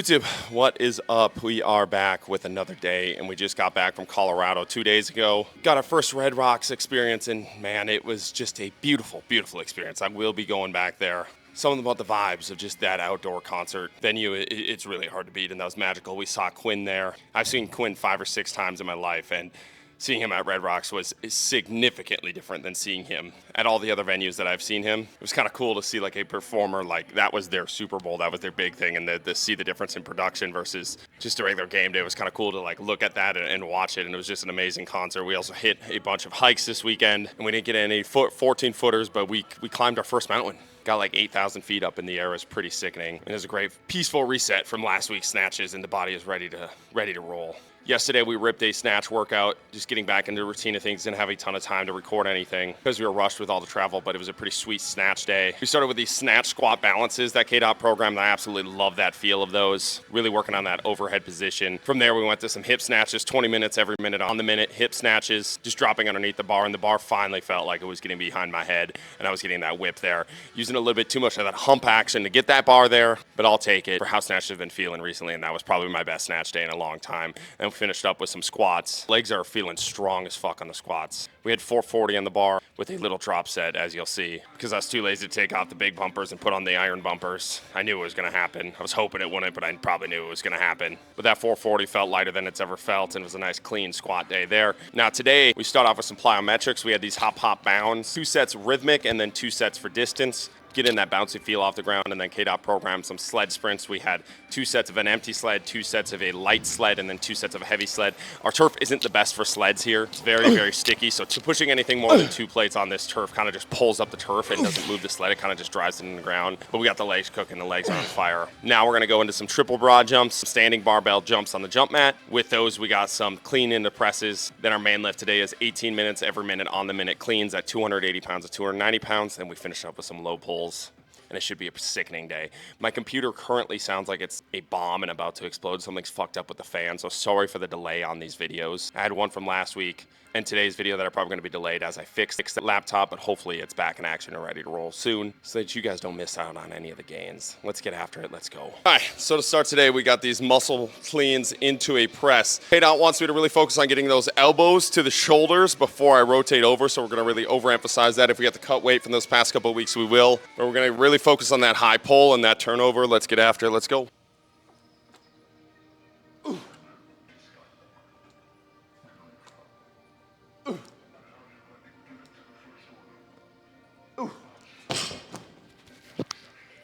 YouTube, what is up? We are back with another day, and we just got back from Colorado 2 days ago. Got our first Red Rocks experience, and man, it was just a beautiful, beautiful experience. I will be going back there. Something about the vibes of just that outdoor concert venue, it's really hard to beat, and that was magical. We saw Quinn there. I've seen Quinn 5 or 6 times in my life, and seeing him at Red Rocks was significantly different than seeing him at all the other venues that I've seen him. It was kind of cool to see like a performer, like that was their Super Bowl, that was their big thing, and to see the difference in production versus just a regular game day. It was kind of cool to like look at that and watch it, and it was just an amazing concert. We also hit a bunch of hikes this weekend, and we didn't get any 14 footers, but we climbed our first mountain. Got like 8,000 feet up in the air. It was pretty sickening. And it was a great peaceful reset from last week's snatches, and the body is ready to roll. Yesterday we ripped a snatch workout, just getting back into the routine of things. Didn't have a ton of time to record anything because we were rushed with all the travel, but it was a pretty sweet snatch day. We started with these snatch squat balances that KDOT programmed. I absolutely love that feel of those, really working on that overhead position. From there we went to some hip snatches, 20 minutes every minute on the minute, hip snatches, just dropping underneath the bar, and the bar finally felt like it was getting behind my head, and I was getting that whip there. Using a little bit too much of that hump action to get that bar there, but I'll take it for how snatches have been feeling recently, and that was probably my best snatch day in a long time. And we finished up with some squats. Legs are feeling strong as fuck on the squats. We had 440 on the bar with a little drop set, as you'll see, because I was too lazy to take off the big bumpers and put on the iron bumpers. I knew it was going to happen. I was hoping it wouldn't, but I probably knew it was going to happen. But that 440 felt lighter than it's ever felt, and it was a nice clean squat day there. Now today, we start off with some plyometrics. We had these hop bounds, 2 sets rhythmic and then 2 sets for distance. Get in that bouncy feel off the ground, and then KDOT programmed some sled sprints. We had 2 sets of an empty sled, 2 sets of a light sled, and then 2 sets of a heavy sled. Our turf isn't the best for sleds here. It's very, very sticky, so pushing anything more than 2 plates on this turf kind of just pulls up the turf and doesn't move the sled. It kind of just drives it in the ground. But we got the legs cooking. The legs are on fire. Now we're going to go into some triple broad jumps, some standing barbell jumps on the jump mat. With those, we got some clean into presses. Then our main lift today is 18 minutes every minute on the minute cleans at 280 pounds to 290 pounds. Then we finish up with some low pulls, and it should be a sickening day. My computer currently sounds like it's a bomb and about to explode. Something's fucked up with the fan, so sorry for the delay on these videos. I had one from last week and today's video that are probably gonna be delayed as I fix the laptop, but hopefully it's back in action and ready to roll soon so that you guys don't miss out on any of the gains. Let's get after it, let's go. All right, so to start today, we got these muscle cleans into a press. KDOT wants me to really focus on getting those elbows to the shoulders before I rotate over, so we're gonna really overemphasize that. If we have to cut weight from those past couple of weeks, we will. But we're gonna really focus on that high pull and that turnover. Let's get after it, let's go.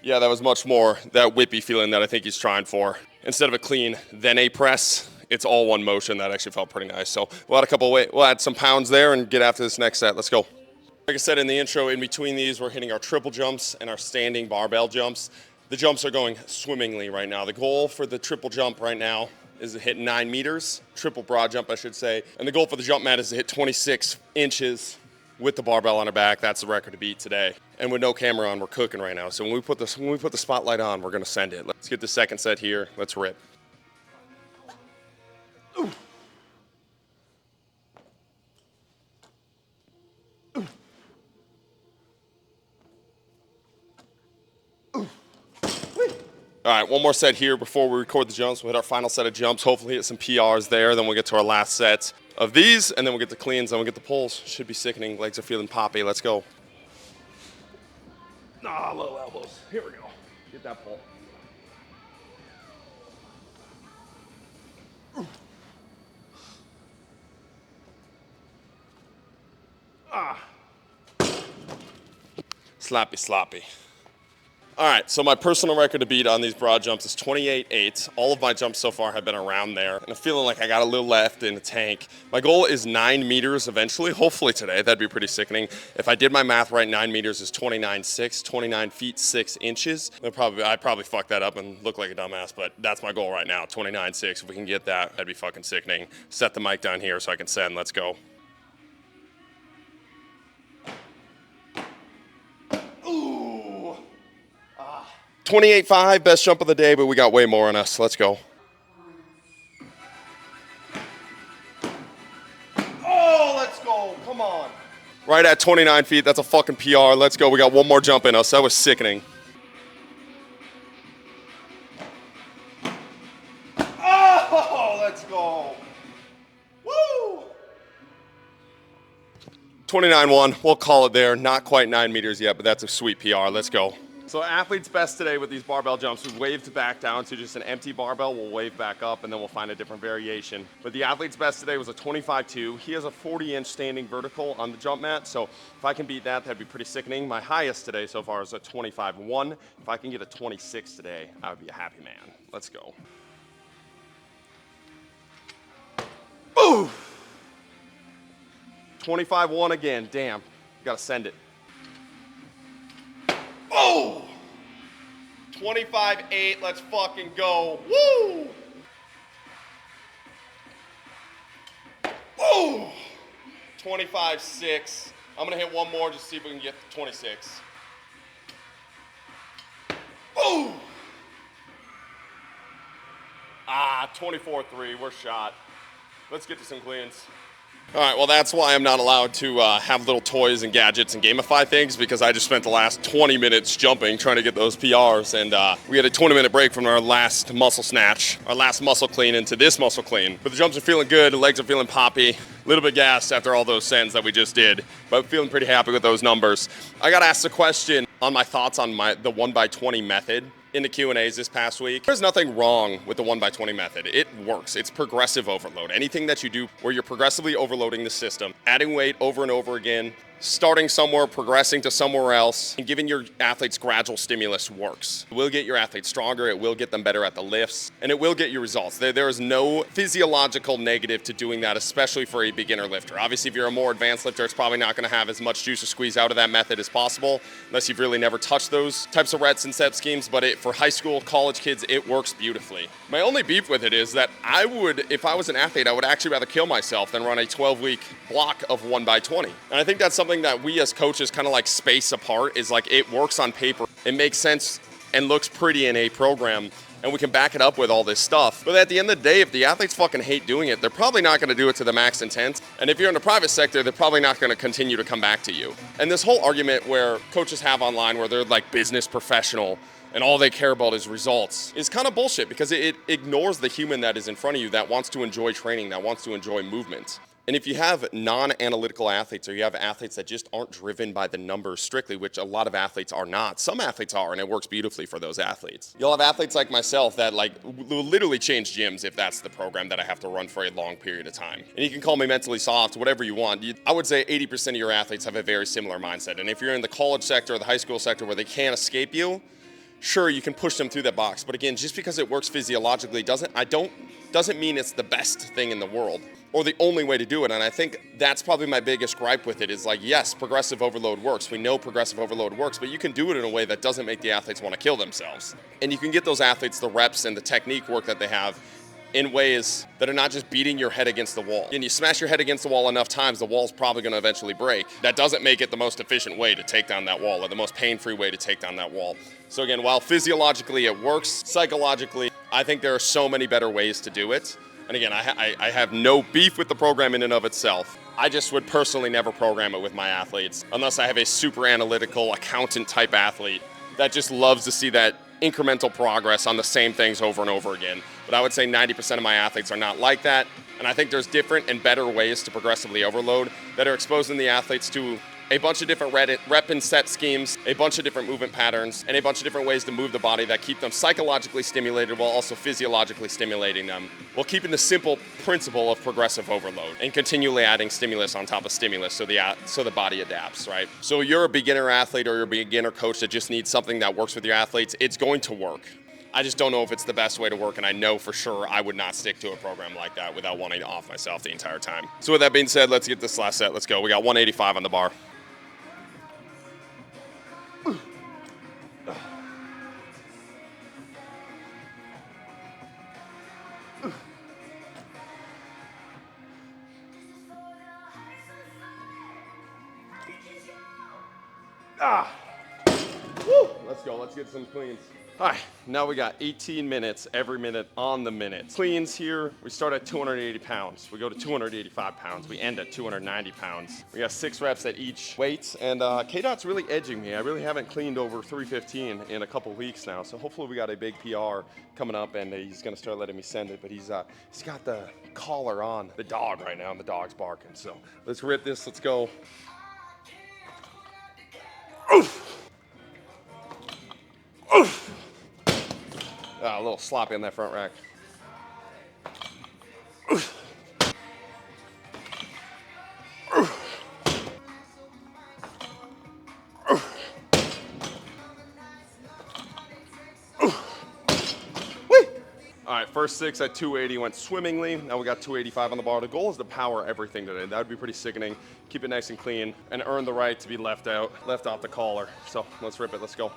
Yeah, that was much more that whippy feeling that I think he's trying for. Instead of a clean, then a press, it's all one motion. That actually felt pretty nice. So we'll add a couple weight, we'll add some pounds there and get after this next set. Let's go. Like I said in the intro, in between these, we're hitting our triple jumps and our standing barbell jumps. The jumps are going swimmingly right now. The goal for the triple jump right now is to hit 9 meters, triple broad jump, I should say. And the goal for the jump mat is to hit 26 inches with the barbell on our back. That's the record to beat today. And with no camera on, we're cooking right now. So when we put the spotlight on, we're gonna send it. Let's get the second set here. Let's rip. Ooh. Ooh. Ooh. All right, one more set here before we record the jumps. We'll hit our final set of jumps, hopefully hit some PRs there. Then we'll get to our last set of these, and then we'll get the cleans, then we'll get the pulls. Should be sickening. Legs are feeling poppy. Let's go. Low elbows. Here we go. Get that pull. Sloppy. All right, so my personal record to beat on these broad jumps is 28.8. All of my jumps so far have been around there, and I'm feeling like I got a little left in the tank. My goal is 9 meters eventually, hopefully today. That'd be pretty sickening. If I did my math right, 9 meters is 29.6, 29 feet 6 inches. I'd probably fuck that up and look like a dumbass, but that's my goal right now, 29.6. If we can get that, that'd be fucking sickening. Set the mic down here so I can send. Let's go. 28.5, best jump of the day, but we got way more on us. Let's go. Oh, let's go. Come on. Right at 29 feet. That's a fucking PR. Let's go. We got one more jump in us. That was sickening. let's go. Woo! 29-1, we'll call it there. Not quite 9 meters yet, but that's a sweet PR. Let's go. So athlete's best today with these barbell jumps, we waved back down to just an empty barbell. We'll wave back up, and then we'll find a different variation. But the athlete's best today was a 25-2. He has a 40-inch standing vertical on the jump mat, so if I can beat that, that'd be pretty sickening. My highest today so far is a 25-1. If I can get a 26 today, I would be a happy man. Let's go. Ooh! 25-1 again. Damn, gotta send it. Oh! 25-8, let's fucking go. Woo! Oh! 25-6. I'm gonna hit one more just to see if we can get 26. Oh! 24-3, we're shot. Let's get to some cleans. All right, well, that's why I'm not allowed to have little toys and gadgets and gamify things, because I just spent the last 20 minutes jumping, trying to get those PRs, and we had a 20-minute break from our last muscle snatch, our last muscle clean into this muscle clean. But the jumps are feeling good, the legs are feeling poppy, a little bit gassed after all those sends that we just did, but feeling pretty happy with those numbers. I got asked a question on my thoughts on the 1x20 method in the Q&As this past week. There's nothing wrong with the 1x20 method. It works. It's progressive overload. Anything that you do where you're progressively overloading the system, adding weight over and over again, starting somewhere, progressing to somewhere else, and giving your athletes gradual stimulus works. It will get your athletes stronger, it will get them better at the lifts, and it will get you results. There is no physiological negative to doing that, especially for a beginner lifter. Obviously, if you're a more advanced lifter, it's probably not going to have as much juice to squeeze out of that method as possible, unless you've really never touched those types of reps and set schemes, but for high school, college kids, it works beautifully. My only beef with it is that if I was an athlete, I would actually rather kill myself than run a 12-week block of 1x20. And I think that's something that we as coaches kind of like space apart, is like it works on paper, it makes sense and looks pretty in a program, and we can back it up with all this stuff. But at the end of the day, if the athletes fucking hate doing it, they're probably not going to do it to the max intent. And if you're in the private sector, they're probably not going to continue to come back to you. And this whole argument where coaches have online where they're like business professional and all they care about is results is kind of bullshit, because it ignores the human that is in front of you that wants to enjoy training, that wants to enjoy movement. And if you have non-analytical athletes, or you have athletes that just aren't driven by the numbers strictly, which a lot of athletes are not. Some athletes are, and it works beautifully for those athletes. You'll have athletes like myself that will literally change gyms if that's the program that I have to run for a long period of time. And you can call me mentally soft, whatever you want. I would say 80% of your athletes have a very similar mindset. And if you're in the college sector or the high school sector where they can't escape you, sure, you can push them through that box. But again, just because it works physiologically doesn't mean it's the best thing in the world or the only way to do it. And I think that's probably my biggest gripe with it, is like, yes, progressive overload works. We know progressive overload works, but you can do it in a way that doesn't make the athletes want to kill themselves. And you can get those athletes the reps and the technique work that they have in ways that are not just beating your head against the wall. And you smash your head against the wall enough times, the wall's probably going to eventually break. That doesn't make it the most efficient way to take down that wall, or the most pain-free way to take down that wall. So again, while physiologically it works, psychologically, I think there are so many better ways to do it. And again, I have no beef with the program in and of itself. I just would personally never program it with my athletes unless I have a super analytical accountant type athlete that just loves to see that incremental progress on the same things over and over again. But I would say 90% of my athletes are not like that. And I think there's different and better ways to progressively overload that are exposing the athletes to a bunch of different rep and set schemes, a bunch of different movement patterns, and a bunch of different ways to move the body that keep them psychologically stimulated while also physiologically stimulating them, while keeping the simple principle of progressive overload and continually adding stimulus on top of stimulus so the body adapts, right? So you're a beginner athlete or you're a beginner coach that just needs something that works with your athletes, it's going to work. I just don't know if it's the best way to work, and I know for sure I would not stick to a program like that without wanting to off myself the entire time. So with that being said, let's get this last set. Let's go. We got 185 on the bar. Woo! Let's go. Let's get some cleans. All right, now we got 18 minutes, every minute on the minute. Cleans here, we start at 280 pounds. We go to 285 pounds. We end at 290 pounds. We got 6 reps at each weight, and K-Dot's really edging me. I really haven't cleaned over 315 in a couple weeks now, so hopefully we got a big PR coming up, and he's gonna start letting me send it, but he's got the collar on the dog right now, and the dog's barking, so let's rip this, let's go. Oof. Oof. A little sloppy on that front rack. All right, first 6 at 280 went swimmingly. Now we got 285 on the bar. The goal is to power everything today. That would be pretty sickening. Keep it nice and clean and earn the right to be left off the collar. So let's rip it, let's go.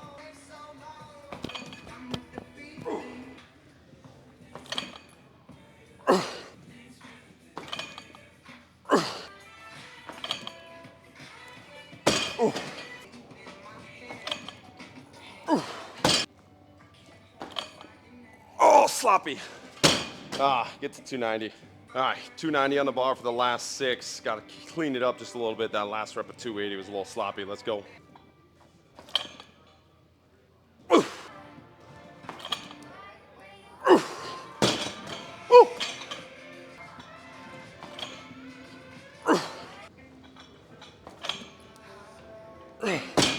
Oh, sloppy. Get to 290. All right, 290 on the bar for the last 6. Got to clean it up just a little bit. That last rep of 280 was a little sloppy. Let's go.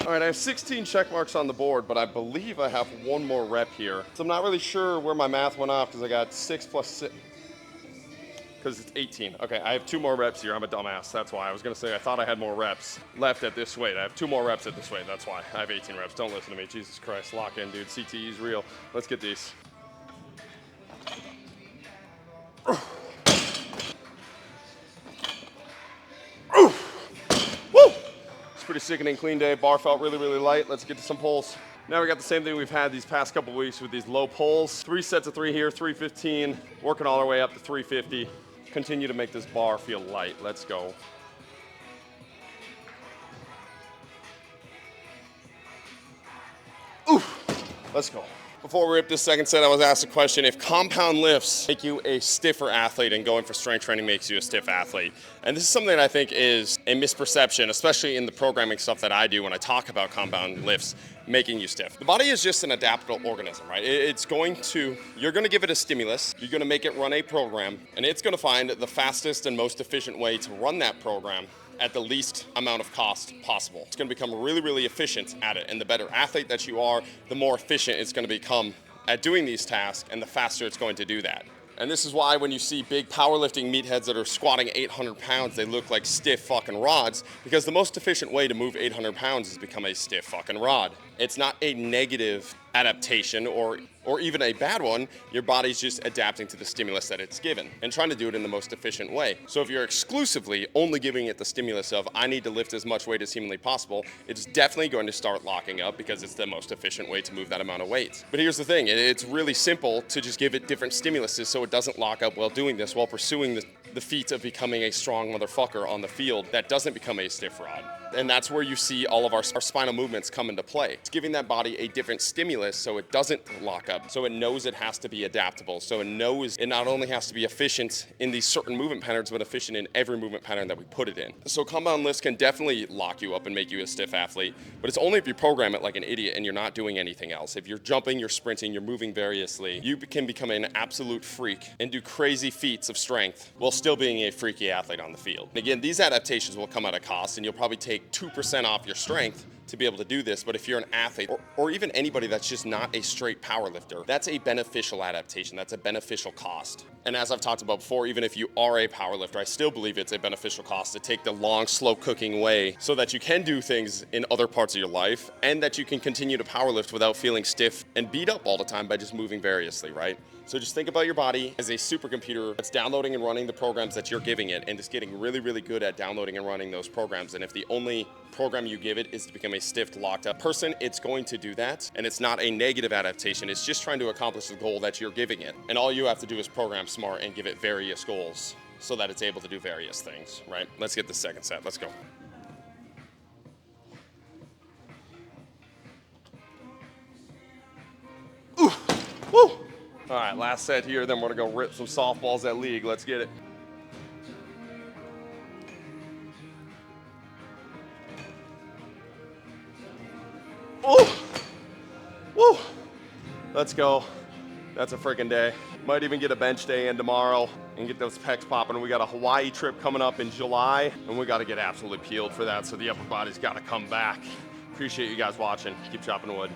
All right, I have 16 check marks on the board, but I believe I have one more rep here. So I'm not really sure where my math went off because I got 6 plus 6, because it's 18. Okay, I have 2 more reps here. I'm a dumbass, that's why. I was gonna say I thought I had more reps left at this weight. I have 2 more reps at this weight, that's why. I have 18 reps, don't listen to me. Jesus Christ, lock in, dude. CTE is real. Let's get these. Pretty sickening clean day. Bar felt really, really light. Let's get to some pulls. Now we got the same thing we've had these past couple weeks with these low pulls. 3 sets of 3 here, 315, working all our way up to 350. Continue to make this bar feel light. Let's go. Oof, let's go. Before we rip this second set, I was asked a question if compound lifts make you a stiffer athlete and going for strength training makes you a stiff athlete. And this is something that I think is a misperception, especially in the programming stuff that I do when I talk about compound lifts making you stiff. The body is just an adaptable organism, right? You're gonna give it a stimulus, you're gonna make it run a program, and it's gonna find the fastest and most efficient way to run that program at the least amount of cost possible. It's gonna become really, really efficient at it. And the better athlete that you are, the more efficient it's gonna become at doing these tasks and the faster it's going to do that. And this is why when you see big powerlifting meatheads that are squatting 800 pounds, they look like stiff fucking rods, because the most efficient way to move 800 pounds is become a stiff fucking rod. It's not a negative adaptation or even a bad one. Your body's just adapting to the stimulus that it's given and trying to do it in the most efficient way. So if you're exclusively only giving it the stimulus of I need to lift as much weight as humanly possible, it's definitely going to start locking up because it's the most efficient way to move that amount of weight. But here's the thing, it's really simple to just give it different stimuluses so it doesn't lock up while doing this, while pursuing the feat of becoming a strong motherfucker on the field that doesn't become a stiff rod. And that's where you see all of our spinal movements come into play. It's giving that body a different stimulus so it doesn't lock up, so it knows it has to be adaptable, so it knows it not only has to be efficient in these certain movement patterns, but efficient in every movement pattern that we put it in. So compound lifts can definitely lock you up and make you a stiff athlete, but it's only if you program it like an idiot and you're not doing anything else. If you're jumping, you're sprinting, you're moving variously, you can become an absolute freak and do crazy feats of strength while still being a freaky athlete on the field. And again, these adaptations will come at a cost, and you'll probably take 2% off your strength to be able to do this. But if you're an athlete or even anybody that's just not a straight power lifter, that's a beneficial adaptation. That's a beneficial cost. And as I've talked about before, even if you are a power lifter, I still believe it's a beneficial cost to take the long, slow cooking way so that you can do things in other parts of your life and that you can continue to power lift without feeling stiff and beat up all the time by just moving variously, right? So just think about your body as a supercomputer that's downloading and running the programs that you're giving it and just getting really, really good at downloading and running those programs. And if the only program you give it is to become a stiff, locked up person, it's going to do that. And it's not a negative adaptation. It's just trying to accomplish the goal that you're giving it. And all you have to do is program smart and give it various goals so that it's able to do various things, right? Let's get the second set. Let's go. Woo! All right, last set here, then we're gonna go rip some softballs at league. Let's get it. Woo! Woo! Let's go. That's a freaking day. Might even get a bench day in tomorrow and get those pecs popping. We got a Hawaii trip coming up in July, and we got to get absolutely peeled for that, so the upper body's got to come back. Appreciate you guys watching. Keep chopping wood.